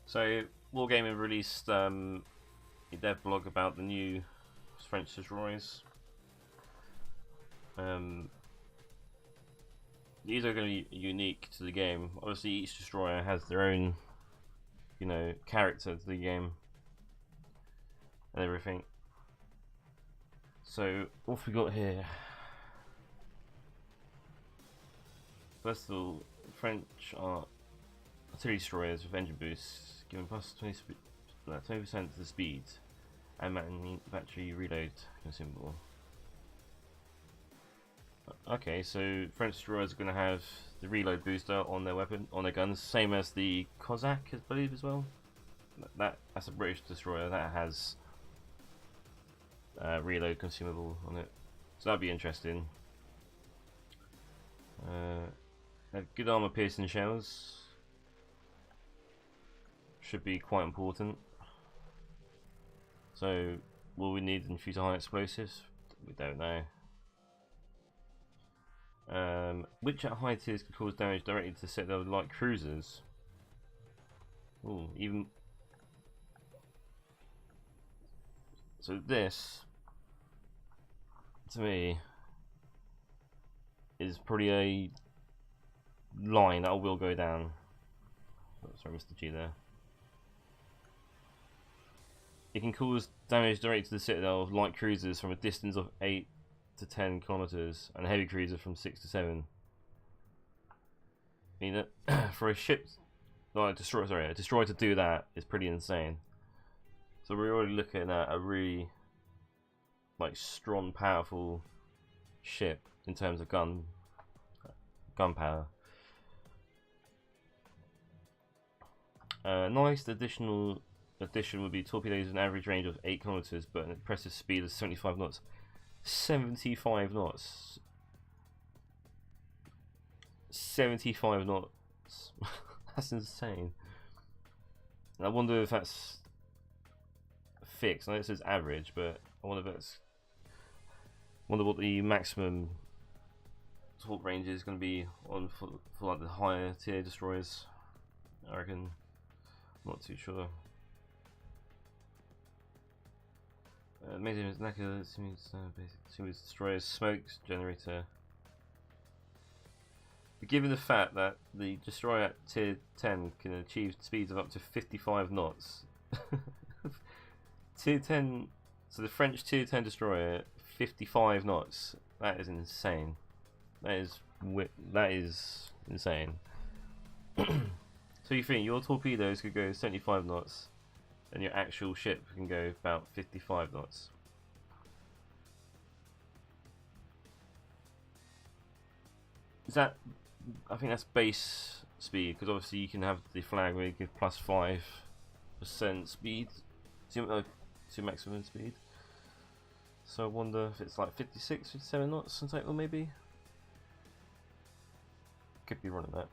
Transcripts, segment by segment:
So, Wargaming released a dev blog about the new French destroyers. These are going to be unique to the game. Obviously, each destroyer has their own, character to the game and everything. So, what have we got here? First of all, French artillery destroyers with engine boosts, giving plus 20% to the speed and battery reload consumable. Okay, so French destroyers are going to have the reload booster on their guns, same as the Cossack, I believe, as well. That's a British destroyer that has reload consumable on it, so that'd be interesting. Have good armor piercing shells, should be quite important. So, will we need them to high explosives? We don't know. Which at high tiers could cause damage directly to set their light cruisers? Ooh, even so, this to me is probably a line that will go down. Oh, sorry, Mr. G there. It can cause damage directly to the citadel of light cruisers from a distance of 8 to 10 kilometers, and a heavy cruiser from 6 to 7. I mean, for a ship, like a destroyer to do that is pretty insane. So we're already looking at a really strong, powerful ship in terms of gun power. Nice addition would be torpedoes with an average range of 8 kilometers, but an impressive speed of 75 knots. 75 knots. 75 knots. That's insane. And I wonder if that's fixed. I know it says average, but I wonder what the maximum torque range is going to be on for like the higher tier destroyers. I reckon. I'm not too sure. Maintenance knacker simulates destroyers smokes generator. But given the fact that the destroyer at tier 10 can achieve speeds of up to 55 knots, tier 10, so the French tier 10 destroyer 55 knots. That is insane. That is insane. So you think your torpedoes could go 75 knots, and your actual ship can go about 55 knots. Is that? I think that's base speed, because obviously you can have the flag where you give plus 5% speed to maximum speed. So I wonder if it's like 56, 57 knots in total, maybe. Could be running that.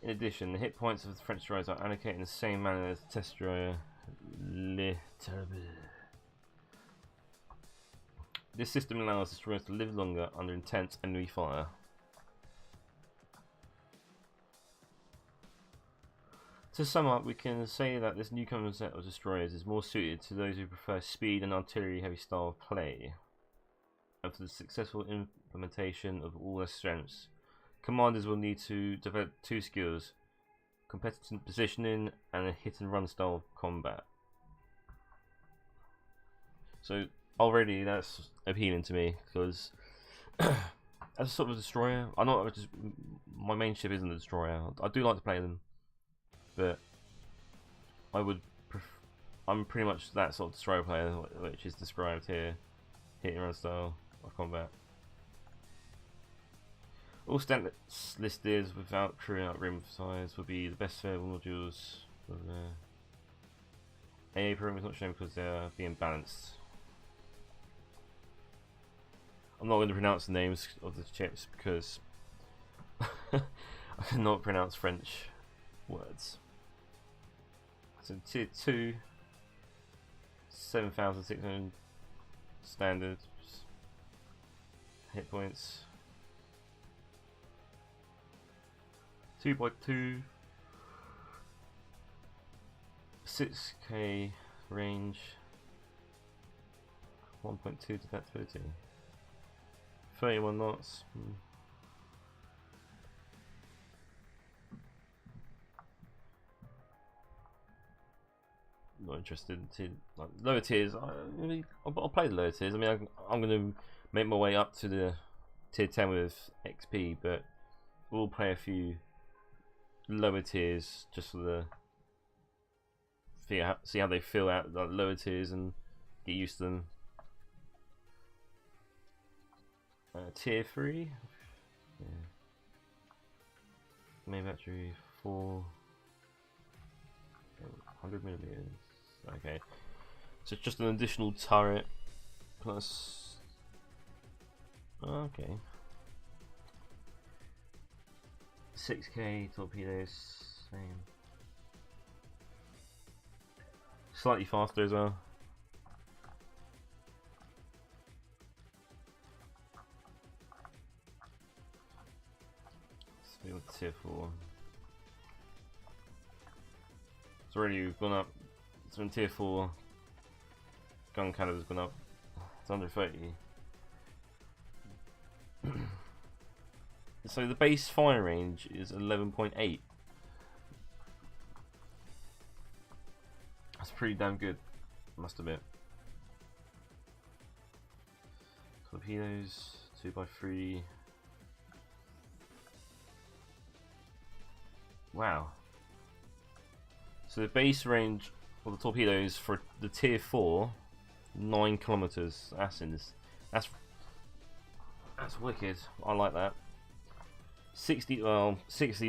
In addition, the hit points of the French destroyers are allocated in the same manner as the test destroyer Le Terrible. This system allows destroyers to live longer under intense enemy fire. To sum up, we can say that this new common set of destroyers is more suited to those who prefer speed and artillery heavy style of play, and for the successful implementation of all their strengths, commanders will need to develop 2 skills: competitive positioning and a hit and run style of combat. So already that's appealing to me, because as a sort of destroyer, my main ship isn't a destroyer. I do like to play them, but I'm pretty much that sort of destroyer player, which is described here, hit and run style of combat. All stats listed without crewing out rim size would be the best available modules. AA program is not shown because they are being balanced. I'm not going to pronounce the names of the chips because I cannot pronounce French words. So tier 2 7,600 standard hit points. 2x2, 6k range, 1.2 defectability, 31 knots. Not interested in like lower tiers. I'll play the lower tiers. I mean, I'm going to make my way up to the tier 10 with XP, but we'll play a few lower tiers just for the see how they feel out like lower tiers and get used to them. Tier 3, yeah. Main battery 400mm. Okay, so it's just an additional turret plus. Okay. 6k torpedoes, same. Slightly faster as well. Let's be with tier 4. It's already gone up. So in tier 4, gun caliber's gone up. It's under 30. So the base fire range is 11.8. That's pretty damn good, must admit. Torpedoes, 2x3. Wow. So the base range of the torpedoes for the tier 4, 9 kilometers. That's wicked. I like that. 60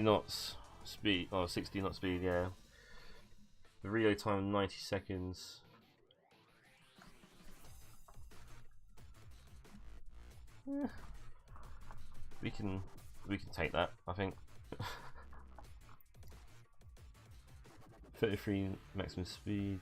knots speed. Oh, 60 knot speed. Yeah. The reload time 90 seconds. We can take that, I think. 33 maximum speed.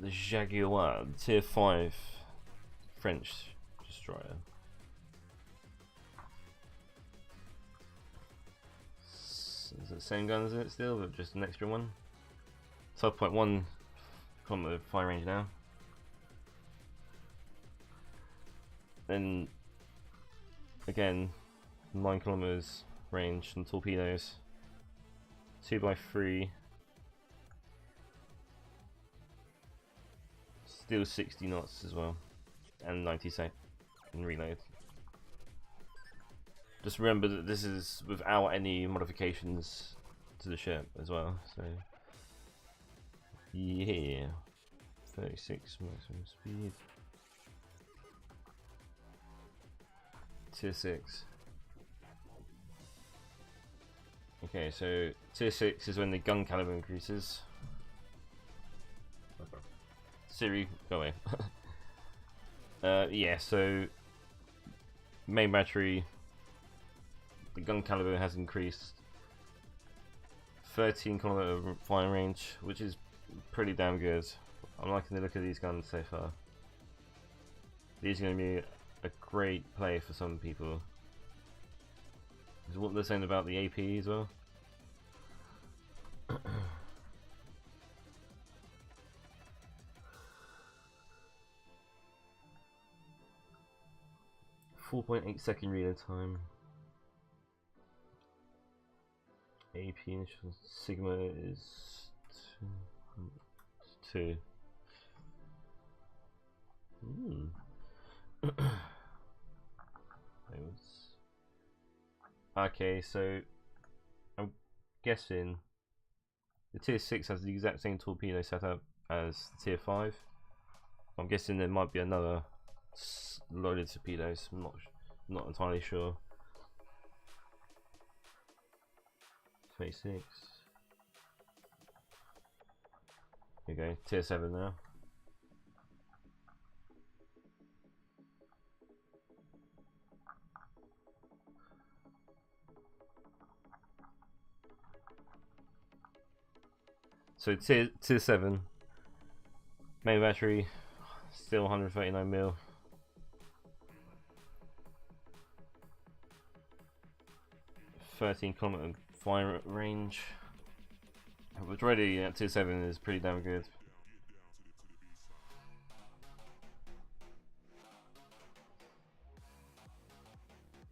The Jaguar, tier 5 French destroyer. Is it the same gun as it still, but just an extra one? 12.1 kilometer fire range now. Then again, 9 kilometers range and torpedoes. 2x3. Still 60 knots as well, and 90 second reload. Just remember that this is without any modifications to the ship as well. So yeah, 36 maximum speed. Tier 6. Okay, so tier 6 is when the gun caliber increases. Siri, go away. Yeah, so main battery, the gun caliber has increased. 13 kilometer fire range, which is pretty damn good. I'm liking the look of these guns so far. These are going to be a great play for some people. Is what they're saying about the AP as well. 4.8 second reload time. AP initial sigma is 2. Okay, so I'm guessing the tier 6 has the exact same torpedo setup as the tier 5. I'm guessing there might be another loaded torpedoes. I'm not entirely sure. 26. Okay, tier 7 now. So tier 7, main battery, still 139 mil. .13 km fire range, which already at tier 7 is pretty damn good.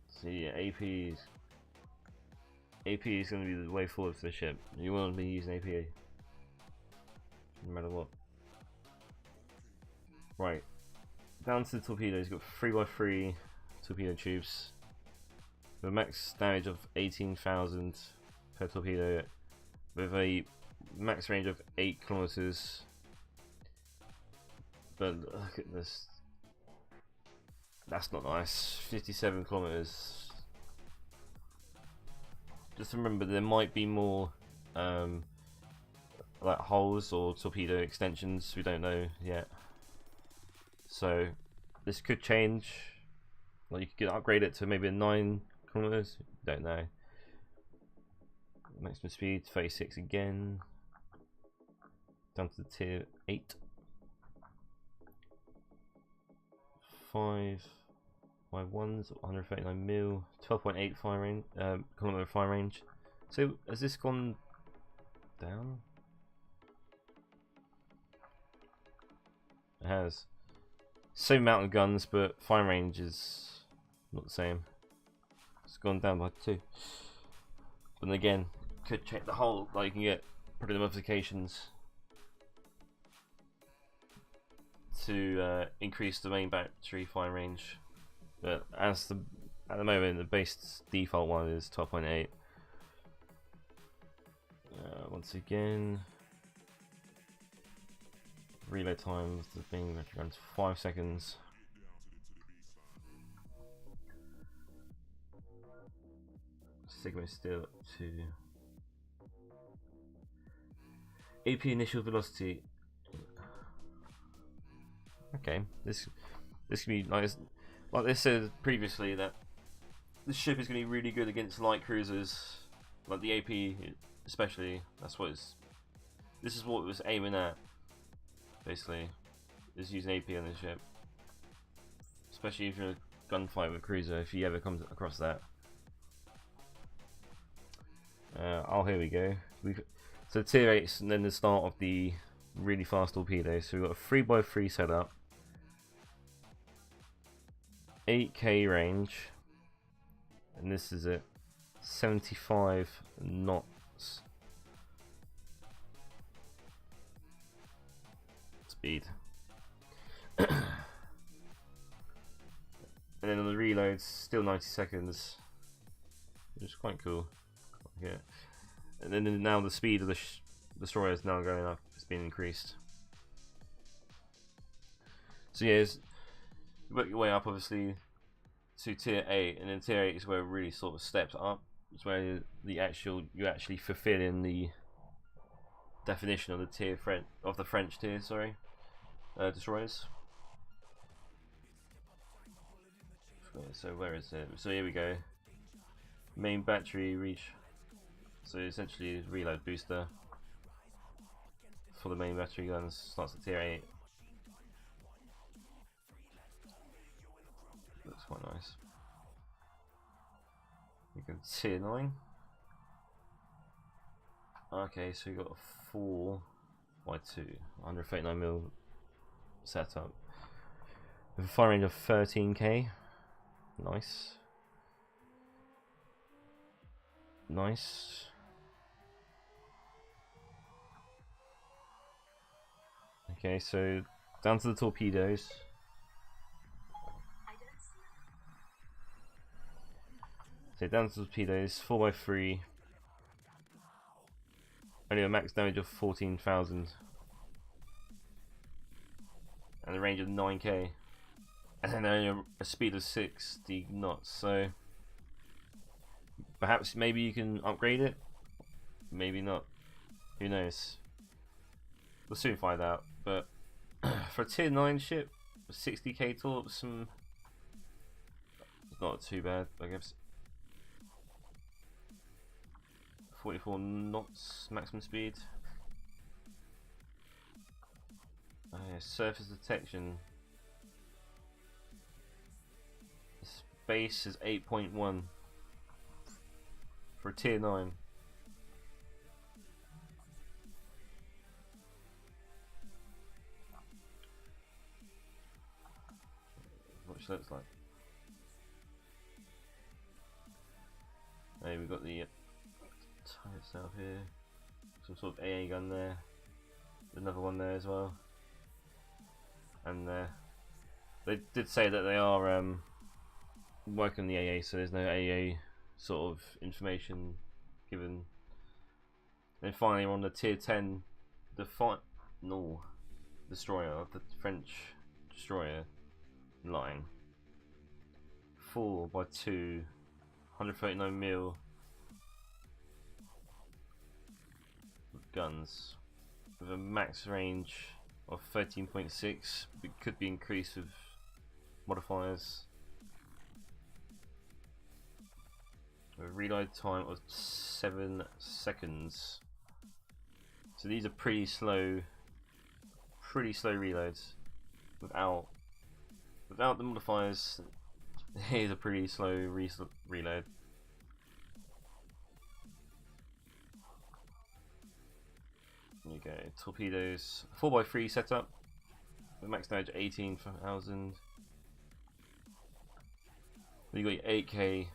So yeah, AP is going to be the way forward for the ship. You want to be using AP no matter what. Right, down to the torpedoes. You've got 3x3 torpedo tubes with a max damage of 18,000 per torpedo, with a max range of 8 kilometers. But look at this. That's not nice. 57 kilometers. Just remember, there might be more like holes or torpedo extensions. We don't know yet. So this could change. Like, you could upgrade it to maybe 9 kilometers. Don't know. Maximum speed 36 again. Down to tier 8. 5 by 1s, 139 mil, 12.8 fire range, kilometer fire range. So has this gone down? It has. Same amount of guns, but fire range is not the same. It's gone down by 2. But then again, could check the whole. Like, you can get pretty modifications to increase the main battery fire range. But at the moment, the base default one is 12.8. Once again, reload time of the thing runs 5 seconds. Sigma is still at 2. AP initial velocity. Okay, this can be nice. Like they said previously, that this ship is going to be really good against light cruisers, like the AP especially. That's what it's. This is what it was aiming at, basically, is using AP on this ship, especially if you're in a gunfight with a cruiser. If you ever come across that. Oh, here we go. So tier 8 and then the start of the really fast torpedoes. So we've got a 3x3 setup. 8k range, and this is at 75 knots speed. And then on the reloads, still 90 seconds, which is quite cool. Yeah. And then now the speed of the destroyer is now going up. It's been increased. So yeah, you work your way up obviously to tier 8, and then tier 8 is where it really sort of steps up. It's where you actually fulfilling the definition of the French tier, sorry, destroyers. So where is it? So here we go. Main battery reach. So essentially reload booster for the main battery guns starts at tier 8. Looks quite nice. We go tier 9. Okay, so we got a 4x2, 139mm setup with a fire range of 13k. Nice. Nice. Okay, so down to the torpedoes. So down to the torpedoes, 4x3. Only a max damage of 14,000. And a range of 9k. And then only a speed of 60 knots. So perhaps maybe you can upgrade it. Maybe not. Who knows? We'll soon find out. But for a tier 9 ship, 60k torps, it's not too bad, I guess. 44 knots maximum speed. Surface detection. Space is 8.1 for tier 9. What she looks like. Hey, we've got the type itself here. Some sort of AA gun there. Another one there as well. And they did say that they are working on the AA, so there's no AA sort of information given. And finally, we're on the tier 10, the final destroyer, the French destroyer line. 4x2, 139mm guns with a max range of 13.6. It could be increased with modifiers. A reload time of 7 seconds. So these are pretty slow reloads. Without the modifiers, here's a pretty slow reload. There you go. Torpedoes, 4x3 setup. The max damage 18,000. You got your 8k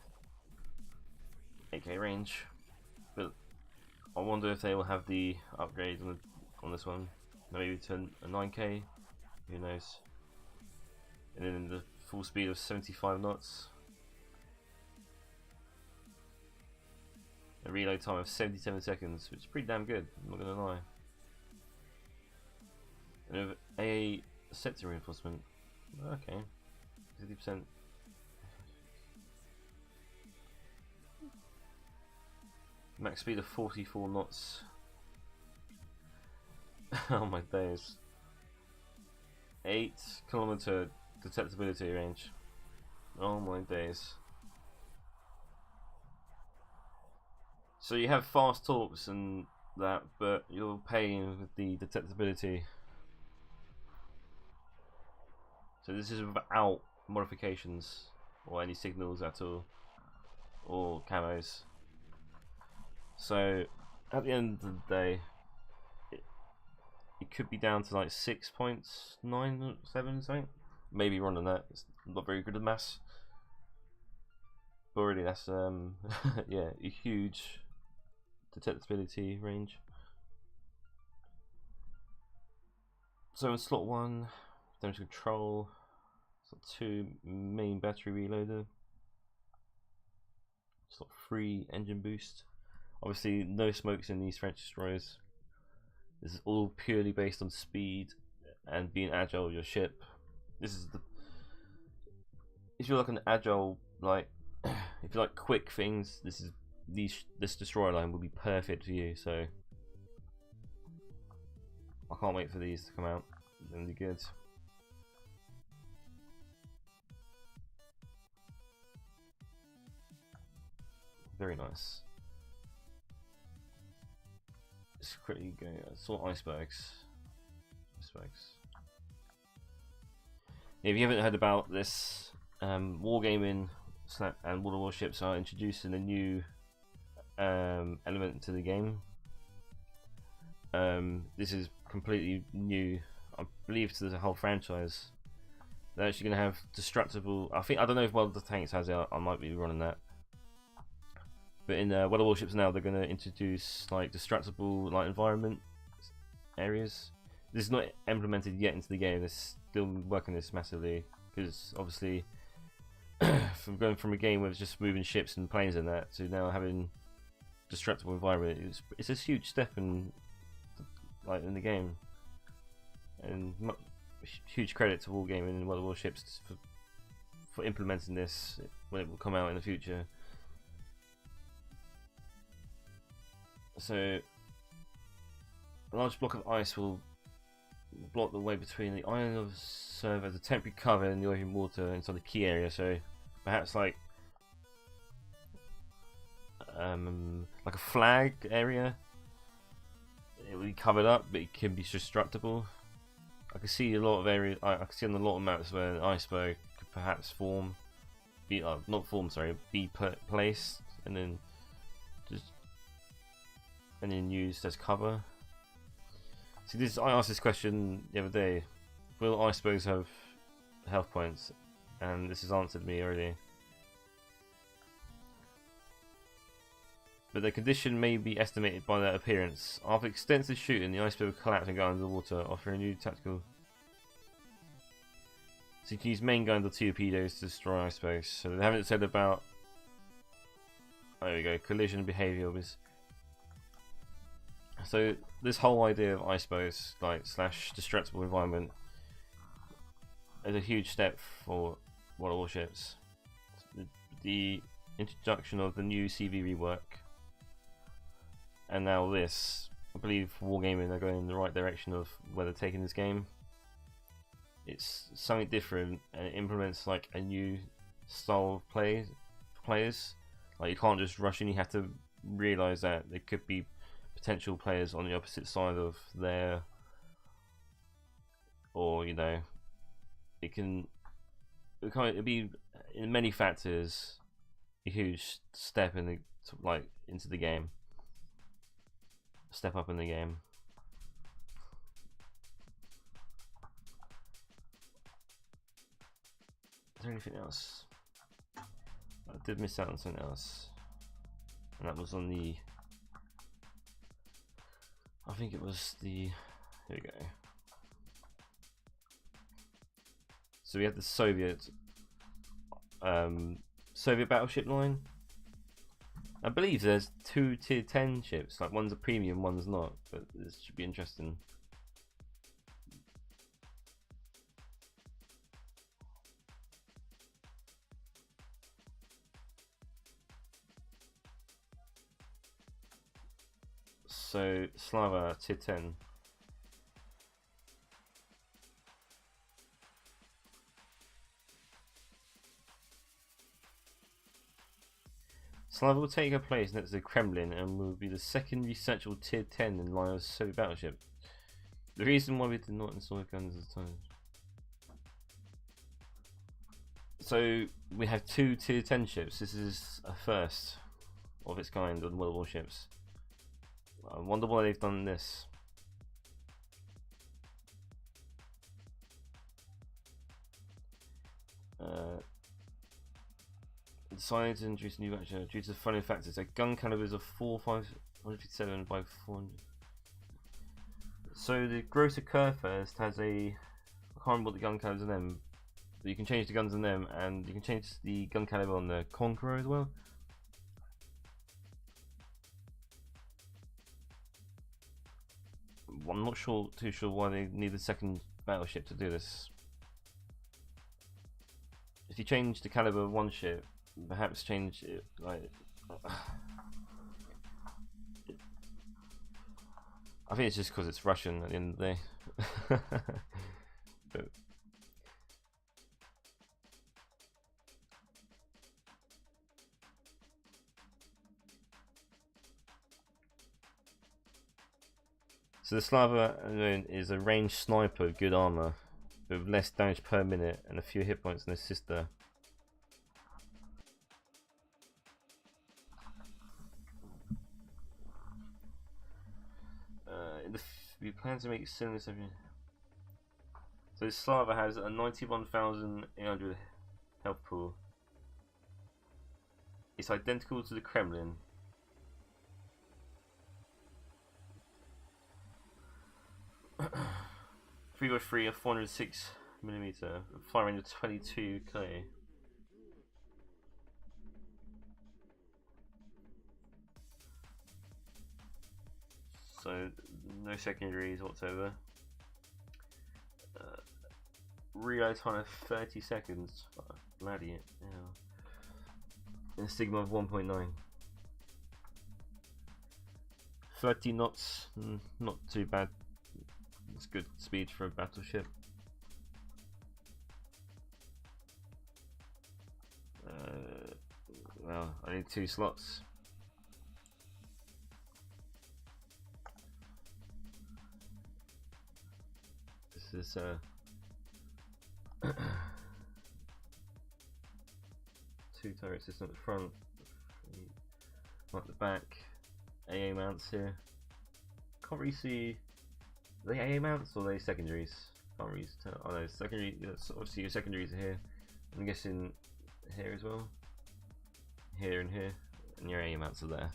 range, but I wonder if they will have the upgrade on this one. Maybe to a 9k. Who knows? And then the full speed of 75 knots. A reload time of 77 seconds, which is pretty damn good, I'm not gonna lie. And with a sector reinforcement, okay, 50%. Max speed of 44 knots. Oh my days. 8km detectability range. Oh my days. So you have fast torps and that, but you're paying with the detectability. So this is without modifications or any signals at all, or camos. So at the end of the day, it could be down to like 6.97 something. Maybe wrong on that. It's not very good at maths. But really, that's yeah, a huge detectability range. So in slot 1, damage control. Slot 2, main battery reloader. Slot 3, engine boost. Obviously, no smokes in these French destroyers. This is all purely based on speed and being agile with your ship. This is the, if you're like an agile, like if you like quick things, this destroyer line will be perfect for you. So I can't wait for these to come out. They're gonna be good. Very nice. Let's quickly go. Sort icebergs. If you haven't heard about this, wargaming and World of Warships are introducing a new element to the game. This is completely new, I believe, to the whole franchise. They're actually going to have destructible. I don't know if World of the Tanks has it. I might be running that. But in World of Warships now, they're going to introduce like destructible like environment areas. This is not implemented yet into the game. They're still working this massively because obviously, from going from a game where it's just moving ships and planes and that to now having destructible environment, it's a huge step in the game. And huge credit to Wargaming and World of Warships for implementing this when it will come out in the future. So a large block of ice will block the way between the island of serve as a temporary cover in the ocean water inside the key area. So perhaps like like a flag area. It will be covered up, but it can be destructible. I can see a lot of areas. I can see on a lot of maps where an iceberg could perhaps form, not form, sorry, be placed and then used as cover. See, I asked this question the other day: will icebergs have health points? And this has answered me already. But the condition may be estimated by their appearance. After extensive shooting, the iceberg will collapse and go under the water, offering a new tactical. So you can use main guns or torpedoes to destroy icebergs. So they haven't said about. There we go. Collision behavior was. So this whole idea of icebergs, like / destructible environment, is a huge step for World of Warships. The introduction of the new CV rework. And now this, I believe Wargaming are going in the right direction of where they're taking this game. It's something different, and it implements like a new style of play for players. Like you can't just rush in; you have to realise that there could be potential players on the opposite side of there, or you know, it'll be in many factors a huge step in into the game. Step up in the game. Is there anything else? I did miss out on something else, and that was on the. I think it was the. Here we go. So we have the Soviet battleship line. I believe there's 2 tier 10 ships, like one's a premium, one's not, but this should be interesting. So Slava tier 10. Slava will take her place next to the Kremlin and will be the second researchable tier 10 in line of Soviet battleship. The reason why we did not install guns at the time. So we have 2 tier 10 ships. This is a first of its kind on World Warships. I wonder why they've done this. Decided to introduce a new action due to the following factors. So gun calibers of 457 by 400. So the grosser Kurfürst has a. I can't remember what the gun calibers on them. But you can change the guns on them, and you can change the gun caliber on the Conqueror as well. I'm not too sure why they need a second battleship to do this. If you change the caliber of one ship, perhaps change it like. I think it's just because it's Russian at the end of the day. But, so the Slava is a ranged sniper with good armor, but with less damage per minute and a few hit points than his sister. We plan to make cylinders every. So this Slava has a 91,800 health pool. It's identical to the Kremlin. Three by three, a 406mm, fire range of 22 km. So no secondaries whatsoever. Reload time of 30 seconds. Oh, bloody it! Yeah. And a sigma of 1.9. 30 knots, not too bad. It's good speed for a battleship. Well, I need 2 slots. There's two turret systems at the front, one at the back. AA mounts here. Can't really see. Are they AA mounts or are they secondaries? Can't really tell. Oh no, secondary. That's obviously your secondaries are here. I'm guessing here as well. Here and here, and your AA mounts are there.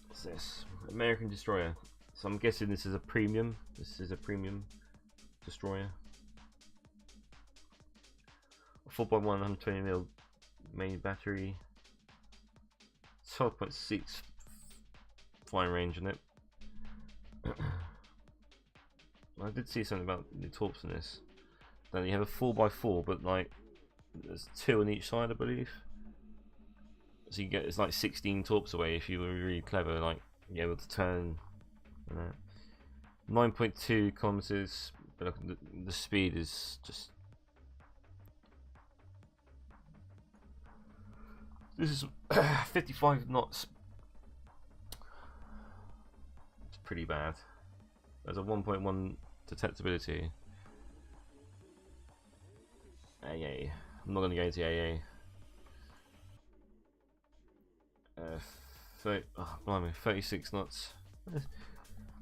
What's this? American destroyer. So I'm guessing this is a premium. This is a premium destroyer. 4x1 120mm main battery. 12.6 flying range in it. I did see something about the torps in this. Then you have a 4x4, but like there's 2 on each side, I believe. So you get, it's like 16 torps away if you were really clever, like you're able to turn. 9.2 kilometers, but look, the speed is just. This is 55 knots. It's pretty bad. There's a 1.1 detectability. AA. I'm not going to go into AA. 36 knots.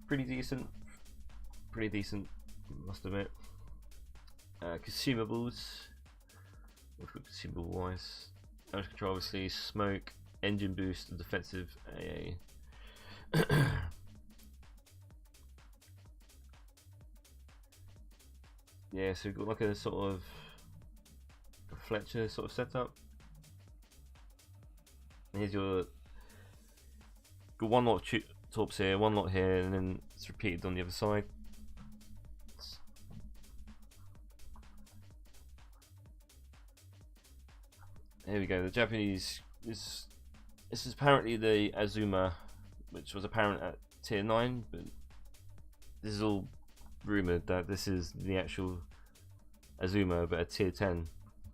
Pretty decent. Pretty decent, must admit. Consumables. What's got consumable wise? Damage control, obviously. Smoke, engine boost, and defensive AA. Yeah, so we've got like a sort of a Fletcher sort of setup. And here's your got one lot of torps here, one lot here, and then it's repeated on the other side. Here we go. The Japanese this is apparently the Azuma, which was apparent at tier 9, but this is all rumored that this is the actual Azuma, but a tier 10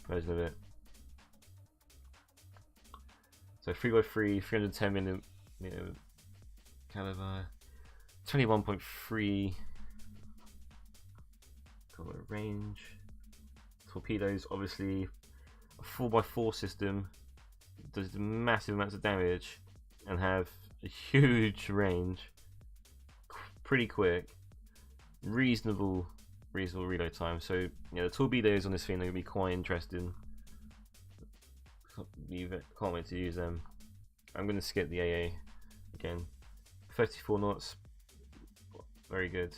version of it. So 3x3, 310mm caliber, 21.3 kilometer range. Torpedoes, obviously, a 4x4 system, does massive amounts of damage and have a huge range, pretty quick, reasonable reload time. So yeah, the torpedoes on this thing are going to be quite interesting. Can't wait to use them. I'm going to skip the AA again. 34 knots, very good.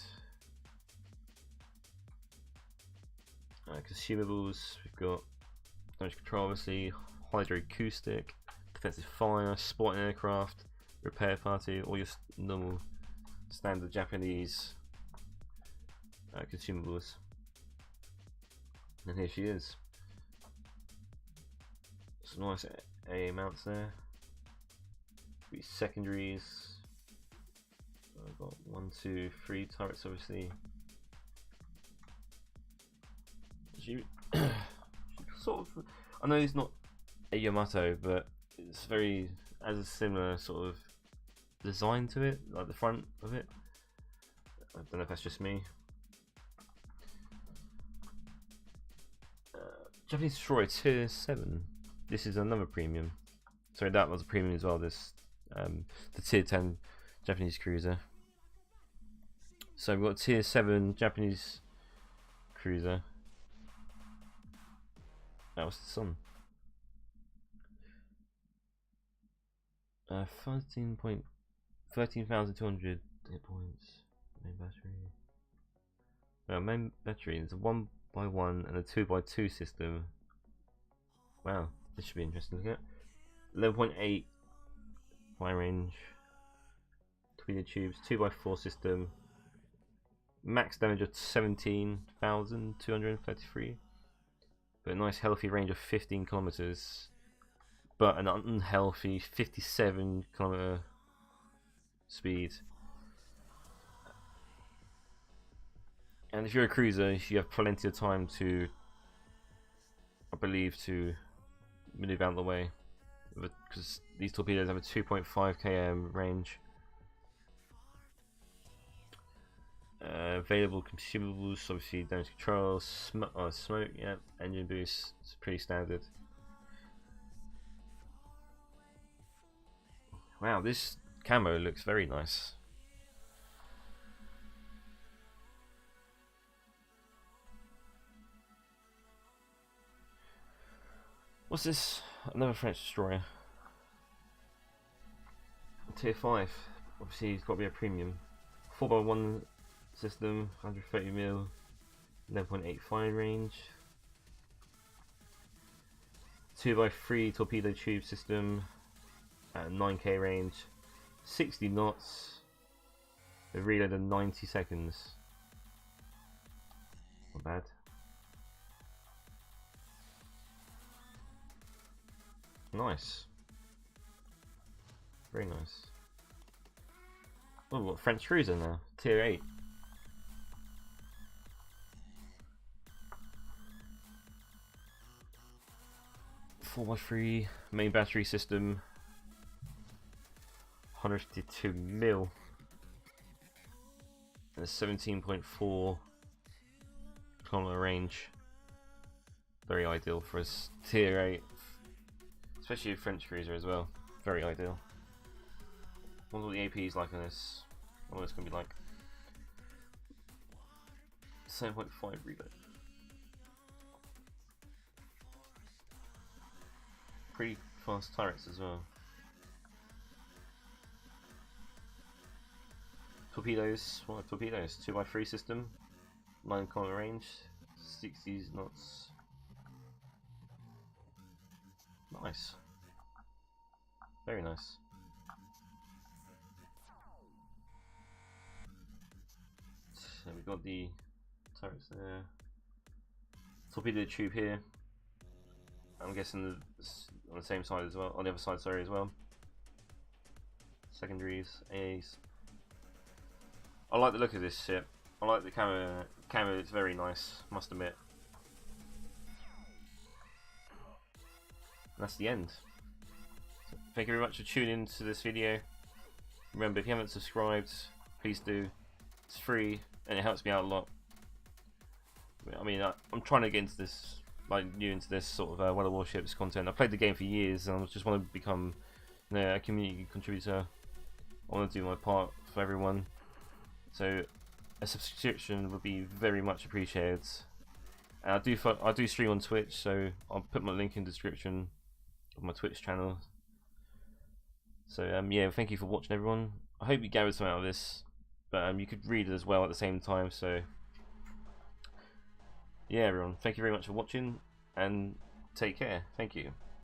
Consumables, we've got damage control, obviously, hydroacoustic, defensive fire, spotting aircraft, repair party, all your normal standard Japanese consumables. And here she is. Some nice AA mounts there. These secondaries. I've got 1, 2, 3 turrets, obviously. She sort of, I know it's not a Yamato, but it's very has a similar sort of design to it, like the front of it. I don't know if that's just me. Japanese destroyer tier 7. This is another premium. Sorry, that was a premium as well. This the tier 10 Japanese cruiser. So we've got tier 7 Japanese cruiser. That was the sun. 13,200 hit points. Main battery. Main battery is a 1x1 and a 2x2 system. Wow, this should be interesting to look at. 11.8 fire range. Torpedo tubes, 2x4 system. Max damage of 17,233. But a nice healthy range of 15 kilometers. But an unhealthy 57 kilometer speed. And if you're a cruiser, you have plenty of time to, I believe, to maneuver out of the way, because these torpedoes have a 2.5 km range. Available consumables, obviously damage control, smoke, yeah, engine boost, it's pretty standard. Wow, this camo looks very nice. What's this? Another French destroyer. Tier 5. Obviously, it's got to be a premium. 4x1 system, 130mm, 11.85 range. 2x3 torpedo tube system at 9k range. 60 knots. A reload in 90 seconds. Not bad. Nice. Very nice. Oh, what French cruiser now? Tier 8. Four by 3 main battery system. 152mm. And a 17.4 kilometer range. Very ideal for a tier 8. Especially a French cruiser as well. Very ideal. I wonder what the AP is like on this. I wonder what it's going to be like. 7.5 reload. Pretty fast turrets as well. Torpedoes. What are torpedoes? 2x3 system. 9 kilometer range. 60 knots. Nice. Very nice. So we've got the turrets there. Torpedo tube here. I'm guessing on the same side as well. On the other side, sorry, as well. Secondaries, A's. I like the look of this ship. I like the camera. It's very nice, must admit. And that's the end. So thank you very much for tuning into this video. Remember, if you haven't subscribed, please do. It's free and it helps me out a lot. I mean, I'm trying to get into this, like, new into this sort of World of Warships content. I played the game for years and I just want to become, you know, a community contributor. I want to do my part for everyone. So a subscription would be very much appreciated. And I do stream on Twitch, so I'll put my link in the description of my Twitch channel. So yeah, thank you for watching, everyone. I hope you gathered some out of this, but you could read it as well at the same time. So yeah, everyone, thank you very much for watching, and take care. Thank you.